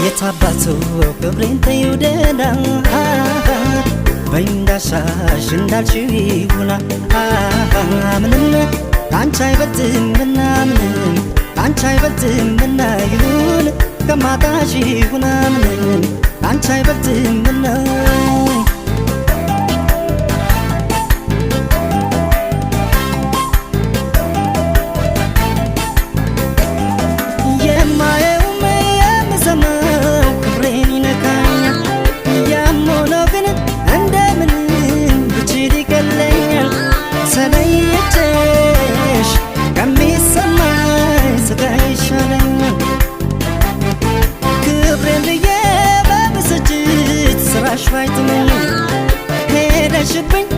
የታባቱ ክብሬን ተይውደዳ በእንዳሻሽ እንዳልሽው ይሁና ምንም ካንቺ አይበልጥምና ምንም ካንቺ አይበልጥምና ይሁን ከማጣሽ ይሁና ምንም ካንቺ አይበልጥምና should bring